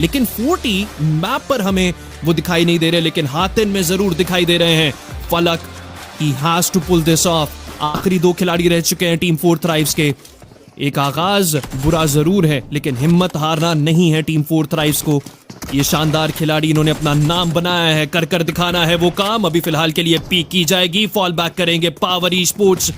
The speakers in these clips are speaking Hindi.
लेकिन 40 मैप पर हमें वो दिखाई नहीं दे रहे, लेकिन हातिन में जरूर दिखाई दे रहे हैं। Falak he has to pull this off. आखिरी 2 खिलाड़ी रह चुके हैं टीम 4 थ्राइव्स के। एक आगाज बुरा जरूर है, लेकिन हिम्मत हारना नहीं है टीम 4 थ्राइव्स को। ये शानदार खिलाड़ी, इन्होंने अपना नाम बनाया है, कर कर दिखाना है वो काम। अभी फिलहाल के लिए पीक की जाएगी, फॉल बैक करेंगे पावर ई स्पोर्ट्स।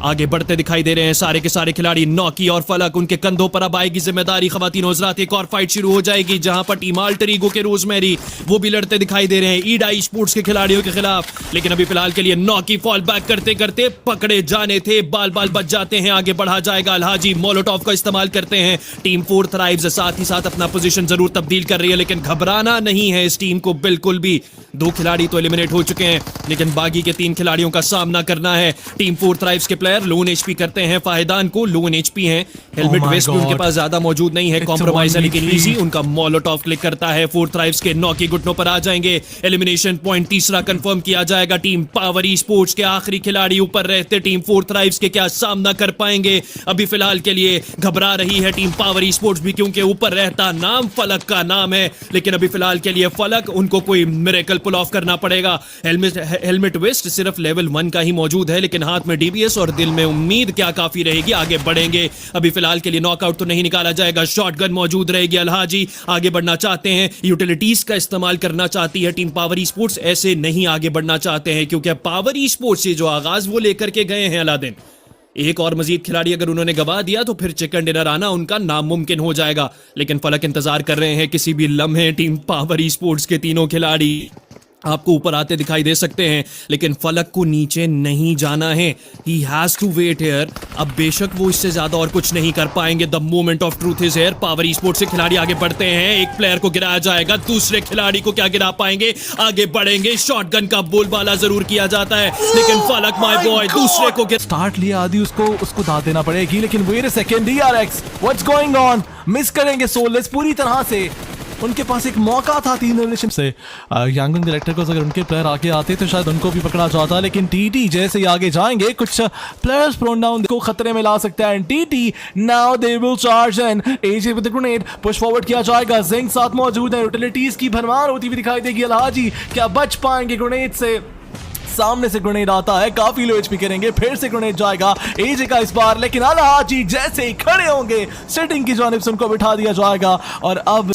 आगे बढ़ते दिखाई दे रहे हैं सारे के सारे खिलाड़ी। नॉकी और फलक, उनके कंधों पर अब आएगी जिम्मेदारी। खवातीन हज़रात, एक और फाइट शुरू हो जाएगी जहां पर टीम अल्टर ईगो के रोजमेरी वो भी लड़ते दिखाई दे रहे हैं ईडा ई स्पोर्ट्स के खिलाड़ियों के खिलाफ। लेकिन अभी फिलहाल के लिए नॉकी फॉल बैक करते करते पकड़े जाने थे, बाल बाल बच जाते हैं। आगे बढ़ा जाएगा अलहाजी, मोलोटॉव का इस्तेमाल करते हैं टीम 4 थ्राइव्स। साथ ही साथ अपना पोजीशन जरूर तब्दील कर रही है, लेकिन घबराना नहीं है इस टीम को बिल्कुल भी। 2 खिलाड़ी तो एलिमिनेट हो चुके हैं, लेकिन बाकी के 3 खिलाड़ियों का सामना करना है। टीम 4 थ्राइव्स के प्लेयर लोन एचपी करते हैं फायदान को, लोन एचपी हैं। हेलमेट वेस्ट भी उनके पास ज्यादा मौजूद नहीं है, कॉम्प्रोमाइज है लेकिन इजी। उनका मोलोटॉव क्लिक करता है। 4 थ्राइव्स के नॉकी घुटनों पर आ जाएंगे। एलिमिनेशन पॉइंट तीसरा कंफर्म किया जाएगा। टीम पावर ई स्पोर्ट्स के आखिरी खिलाड़ी ऊपर रहते टीम 4 थ्राइव्स के क्या सामना कर पाएंगे? अभी फिलहाल के लिए घबरा रही है टीम पावर ई स्पोर्ट्स भी, क्योंकि ऊपर रहता नाम फलक का नाम है। लेकिन अभी फिलहाल के लिए फलक, उनको कोई मिरेकल पुल ऑफ करना पड़ेगा। हेलमेट वेस्ट सिर्फ लेवल 1 का ही मौजूद है, लेकिन हाथ में डीबीएस और दिल में उम्मीद क्या काफी रहेगी। आगे बढ़ेंगे, अभी फिलहाल के लिए नॉकआउट तो नहीं निकाला जाएगा, शॉटगन मौजूद रहेगी। अलहाजी आगे बढ़ना चाहते हैं, यूटिलिटीज का इस्तेमाल करना चाहती है टीम पावर ई स्पोर्ट्स। ऐसे नहीं आगे बढ़ना चाहते हैं, क्योंकि पावर ई स्पोर्ट्स से जो आगाज वो लेकर के गए हैं अलादीन, एक और मजीद खिलाड़ी अगर उन्होंने गवा दिया तो फिर चिकन डिनर आना उनका नामुमकिन हो जाएगा। लेकिन फलक इंतजार कर रहे हैं किसी भी लम्हे। टीम पावर ई स्पोर्ट्स के तीनों खिलाड़ी आपको ऊपर आते दिखाई दे सकते हैं, लेकिन फलक को नीचे नहीं जाना है। He has to wait here. अब बेशक वो इससे ज्यादा और कुछ नहीं कर पाएंगे। The moment of truth is here. Power e sports से खिलाड़ी आगे बढ़ते हैं। एक प्लेयर को गिराया जाएगा, दूसरे खिलाड़ी को क्या गिरा पाएंगे? आगे बढ़ेंगे, शॉटगन का बोलबाला जरूर किया जाता है, लेकिन फलक माय बॉय दूसरे को स्टार्ट लिया आदि उसको दाद देना पड़ेगी। लेकिन wait a second, DRX what's going on? Miss करेंगे सोललेस पूरी तरह से। उनके पास एक मौका था 3 रिलेशन से। यांगन डायरेक्टर को अगर उनके प्लेयर आगे आते तो शायद उनको भी पकड़ा जाता, लेकिन टीटी जैसे ही आगे जाएंगे कुछ प्लेयर्स प्रोनाउन को खतरे में ला सकता है। TT now they will charge and AJ with the grenade push forward किया जाएगा। जिंक साथ मौजूद है, यूटिलिटीज की भरमार होती हुई दिखाई देगी। अलहाजी क्या बच पाएंगे ग्रेनेड से? सामने से ग्रेनेड आता है, काफी लो एचपी करेंगे, फिर से ग्रेनेड जाएगा एजे का इस बार, लेकिन अलहाजी जैसे ही खड़े होंगे सिटिंग की जानिब से उनको बिठा दिया जाएगा। और अब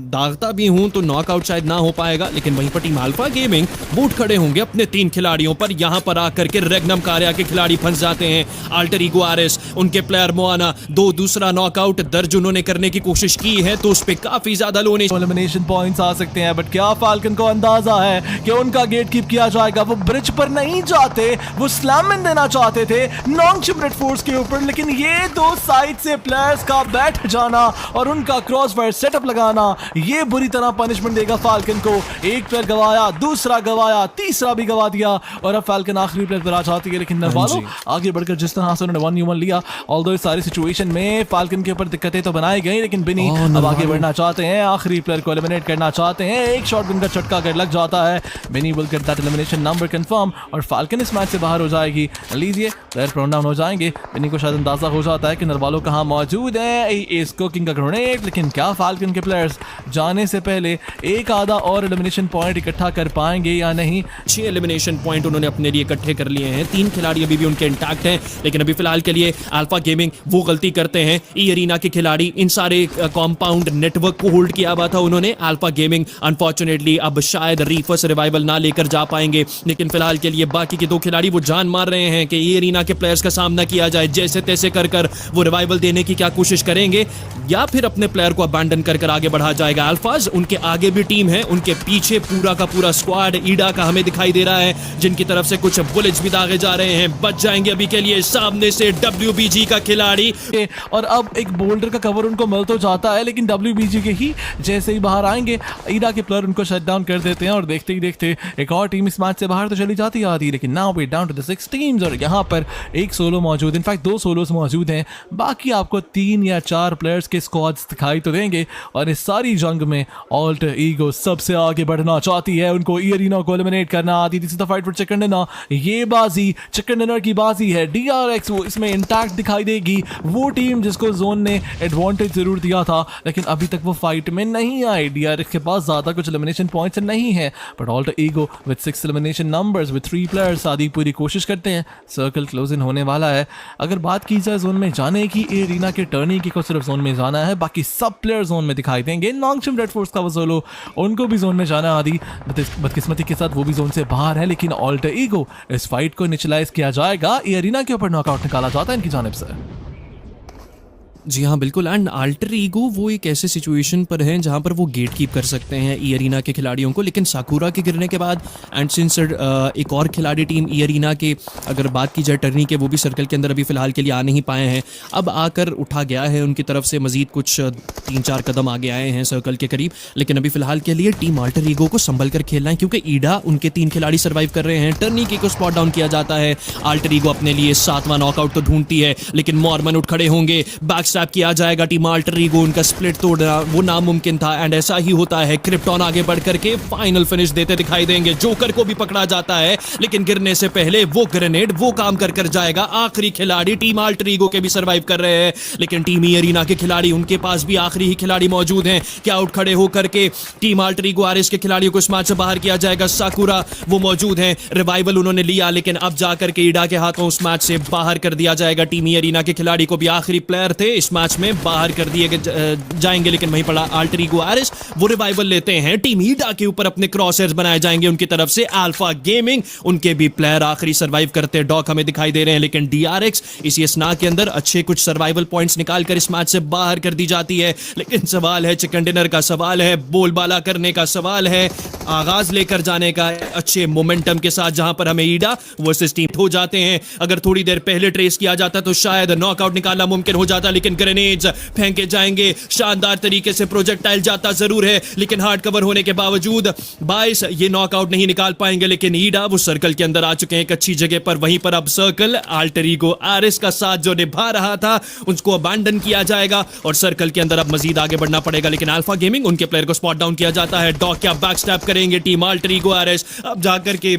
दागता भी हूं तो नॉकआउट शायद ना हो पाएगा, लेकिन वहीं पर टीम अल्फा गेमिंग बूट खड़े होंगे अपने 3 खिलाड़ियों पर। यहां पर आकर के रेगनम कार्या के खिलाड़ी फंस जाते हैं। अल्टर ईगो आरएस, उनके प्लेयर मोआना, दूसरा नॉकआउट दर्ज उन्होंने करने की कोशिश की है, तो उस पर काफी ज्यादा लो एलिमिनेशन पॉइंट्स आ सकते हैं। बट क्या फाल्कन को अंदाजा है कि उनका गेट कीप किया जाएगा? वो ब्रिज पर नहीं जाते, वो स्लैम इन देना चाहते थे नॉन चिमरेट फोर्स के ऊपर, लेकिन ये 2 साइड से प्लेयर्स का बैठ जाना और उनका क्रॉसफायर सेटअप लगाना, ये बुरी तरह पनिशमेंट देगा फाल्कन को। एक प्लेयर गवाया, दूसरा गवाया, तीसरा भी गवा दिया, और अब फाल्कन आखिरी प्लेयर पर आ जाती है। लेकिन नरवालो आगे बढ़कर जिस तरह से उन्होंने 1v1 लिया, ऑल्दो इस सारी सिचुएशन में फाल्कन के ऊपर दिक्कतें तो बनाई गई, लेकिन बिनी अब आगे बढ़ना चाहते हैं, आखिरी प्लेयर को एलिमिनेट करना चाहते हैं। एक शॉटगन का झटका अगर लग जाता है, बिनी will get that elimination number confirm और फाल्कन इस मैच से बाहर हो जाएगी। लीजिए प्लेयर प्रोन डाउन हो जाएंगे। बिनी को शायद अंदाजा हो जाता है कि नरवालो कहां मौजूद है। इस कुकिंग का ग्रेनेड, लेकिन क्या फाल्कन के प्लेयर्स जाने से पहले एक आधा और एलिमिनेशन पॉइंट इकट्ठा कर पाएंगे या नहीं? 6 एलिमिनेशन पॉइंट उन्होंने अपने लिए इकट्ठे कर लिए हैं। 3 खिलाड़ी अभी भी उनके इंटैक्ट हैं, लेकिन अभी फिलहाल के लिए अल्फा गेमिंग वो गलती करते हैं। ई एरिना के खिलाड़ी इन सारे कॉम्पाउंड नेटवर्क को होल्ड किया हुआ था उन्होंने। अल्फा गेमिंग अनफॉर्चुनेटली अब शायद रीफर से रिवाइवल ना लेकर जा पाएंगे, लेकिन फिलहाल के लिए बाकी के 2 खिलाड़ी वो जान मार रहे हैं कि ये एरिना के प्लेयर्स का सामना किया जाए। जैसे तैसे कर वो रिवाइवल देने की क्या कोशिश करेंगे, या फिर अपने प्लेयर को अबैंडन कर आगे बढ़ा जाएगा। अल्फाज, उनके आगे भी टीम है, उनके पीछे पूरा का पूरा स्क्वाड ईडा का हमें दिखाई दे रहा है, जिनकी तरफ से कुछ बुलेट्स भी दागे जा रहे हैं। बच जाएंगे अभी के लिए सामने से WBG का खिलाड़ी, और अब एक बोल्डर का कवर उनको मिल तो जाता है, लेकिन WBG के ही जैसे ही बाहर आएंगे ईडा के प्लेयर उनको शट डाउन कर देते हैं, और देखते ही देखते एक और टीम इस मैच से बाहर बाहर तो चली जाती आती, लेकिन now we down to the 6 teams और यहाँ पर एक सोलो मौजूद, इनफैक्ट 2 सोलोस मौजूद हैं। बाकी आपको 3 या 4 प्लेयर्स के स्क्वाड्स दिखाई तो देंगे और इस सारी जंग में अल्टर ईगो सबसे आगे बढ़ना चाहती है। उनको एरिना को एलिमिनेट करना आती थी। फाइट फॉर चिकन डिनर, ये बाजी चिकन डिनर की बाजी है। DRX वो इसमें इंटैक्ट दिखाई देगी, वो टीम जिसको जोन ने एडवांटेज जरूर दिया था, लेकिन अभी तक वो फाइट में नहीं आई। DRX के पास ज्यादा कुछ एलिमिनेशन पॉइंट्स नहीं है, but alter ego with 6 elimination numbers with 3 players आदि पूरी कोशिश करते हैं। सर्कल क्लोज इन होने वाला है। अगर बात की जाए जोन में जाने की, एरिना के टर्नी की को सिर्फ जोन में जाना है, बाकी सब प्लेयर जोन में दिखाई देंगे। नॉन्गशिम रेड फोर्स का वो सोलो, उनको भी जोन में जाना आदि, बदकिस्मती के साथ वो भी जोन से बाहर है। लेकिन अल्टर ईगो इस फाइट को निचलाइज किया जाएगा, एरिना के ऊपर नॉकआउट निकाला जाता है इनकी जानिब से। जी हाँ बिल्कुल। एंड अल्टर ईगो वो एक ऐसे सिचुएशन पर हैं जहाँ पर वो गेट कीप कर सकते हैं ई अरीना के खिलाड़ियों को, लेकिन साकुरा के गिरने के बाद एंड सिंस एक और खिलाड़ी टीम ई अरीना के, अगर बात की जाए टर्नी के, वो भी सर्कल के अंदर अभी फिलहाल के लिए आ नहीं पाए हैं। अब आकर उठा गया है उनकी तरफ से, मजीद कुछ 3-4 कदम आगे आए हैं सर्कल के करीब, लेकिन अभी फिलहाल के लिए टीम अल्टर ईगो को संभल कर खेलना है, क्योंकि ईडा उनके 3 खिलाड़ी सर्वाइव कर रहे हैं। टर्नी की को स्पॉट डाउन किया जाता है। अल्टर ईगो अपने लिए 7वां नॉकआउट तो ढूंढती है, लेकिन मॉर्मन उठ खड़े होंगे, बैक स्टैप किया जाएगा। टीम अल्टर ईगो, उनका स्प्लिट तोड़ना वो नामुमकिन था, एंड ऐसा ही होता है। क्रिप्टॉन आगे बढ़ करके फाइनल फिनिश देते दिखाई देंगे। जोकर को भी पकड़ा जाता है, लेकिन गिरने से पहले वो ग्रेनेड वो काम कर जाएगा। आखिरी खिलाड़ी टीम अल्टर ईगो के भी सर्वाइव कर रहे हैं, लेकिन टीम ई अरीना के खिलाड़ी, उनके पास भी आखिरी ही खिलाड़ी मौजूद हैं। क्या उठ खड़े होकर के टीम अल्टर ईगो आरएस के खिलाड़ियों को इस मैच से बाहर किया जाएगा? साकुरा वो मौजूद हैं, रिवाइवल उन्होंने लिया, लेकिन अब जाकर के ईडा के हाथों उस मैच से बाहर कर दिया जाएगा। टीम ई अरीना के खिलाड़ी को भी आखिरी प्लेयर थे इस मैच में बाहर कर दिए जाएंगे, लेकिन वहीं पड़ा अल्टर ईगो आरएस, वो रिवाइवल लेते हैं। टीम ईडा के ऊपर अपने क्रॉसहेयर्स बनाए जाएंगे उनकी तरफ से। अल्फा गेमिंग, उनके भी प्लेयर आखिरी सर्वाइव करते डॉक हमें दिखाई दे रहे हैं, लेकिन DRX इसी स्ना के अंदर अच्छे कुछ सर्वाइवल पॉइंट्स निकालकर इस मैच से बाहर कर दी जाती है। लेकिन सवाल है चिकन डिनर का, सवाल है बोलबाला करने का, सवाल है आगाज लेकर जाने का अच्छे मोमेंटम के साथ, जहां पर हमें ईडा वर्सेस टीम हो जाते हैं। अगर थोड़ी देर पहले ट्रेस किया जाता तो शायद नॉकआउट निकालना मुमकिन हो जाता, लेकिन ग्रेनेड्स फेंके जाएंगे। शानदार तरीके से प्रोजेक्टाइल जाता जरूर है, लेकिन हार्ड कवर होने के बावजूद 22 ये नॉकआउट नहीं निकाल पाएंगे। लेकिन ईडा वो सर्कल के अंदर आ चुके हैं एक अच्छी जगह पर। वहीं पर अब सर्कल अल्टर ईगो आरएस का साथ जो निभा रहा था उसको अबैंडन किया जाएगा और सर्कल के अंदर अब मजीद आगे बढ़ना पड़ेगा। लेकिन अल्फा गेमिंग, उनके प्लेयर को स्पॉट डाउन किया जाता है। डॉक क्या बैक स्टैप करेंगे टीम अल्टर ईगो आरएस, अब जाकर के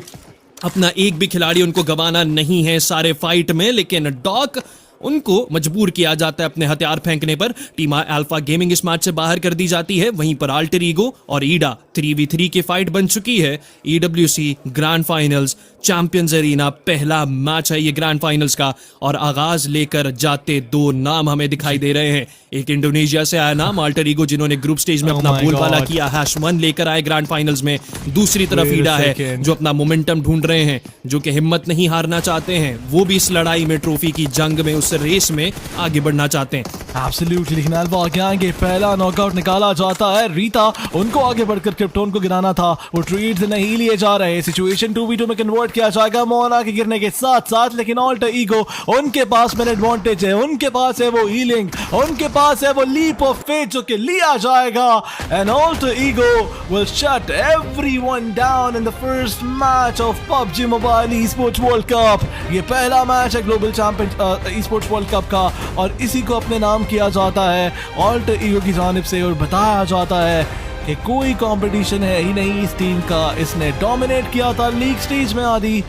अपना एक भी खिलाड़ी उनको गंवाना नहीं है सारे फाइट में, लेकिन डॉक उनको मजबूर किया जाता है अपने हथियार फेंकने पर। टीम अल्फा गेमिंग इस मैच से बाहर कर दी जाती है। वहीं पर अल्टर ईगो और ईडा 3v3 की फाइट बन चुकी है। EWC grand finals champions arena पहला मैच है ये ग्रैंड फाइनल्स का, और आगाज लेकर जाते 2 नाम हमें दिखाई दे रहे हैं। एक इंडोनेशिया से आया नाम अल्टर ईगो, जिन्होंने ग्रुप स्टेज में अपना बोलबाला किया, #1 लेकर आए ग्रैंड फाइनल्स में। दूसरी तरफ ईडा है जो अपना मोमेंटम ढूंढ रहे हैं, जो कि हिम्मत नहीं हारना चाहते हैं। वो भी इस लड़ाई में, ट्रॉफी की जंग में, उस रेस में आगे बढ़ना चाहते हैं। एब्सोल्युटली, लेकिन अल्फा आगे आएंगे। पहला नॉकआउट निकाला जाता है। रीता, उनको आगे बढ़कर क्रिप्टोन को गिराना था, वो ट्रेड्स नहीं लिए जा रहे। सिचुएशन 2v2 में कन्वर्ट किया जाएगा मोना के गिरने के साथ साथ, लेकिन अल्टर ईगो, उनके पास में एडवांटेज है, उनके पास है वो हीलिंग, उनके पास है वो लीप ऑफ फेथ जो कि लिया जाएगा। And alter ego will shut everyone down in the first match of PUBG mobile esports world cup. ये पहला मैच है global champion esports world cup का, और इसी को अपने नाम किया जाता है अल्टर ईगो की जानिब से, और बताया जाता है कि कोई कंपटीशन है ही नहीं इस टीम का। इसने डोमिनेट किया था लीग स्टेज में आदि।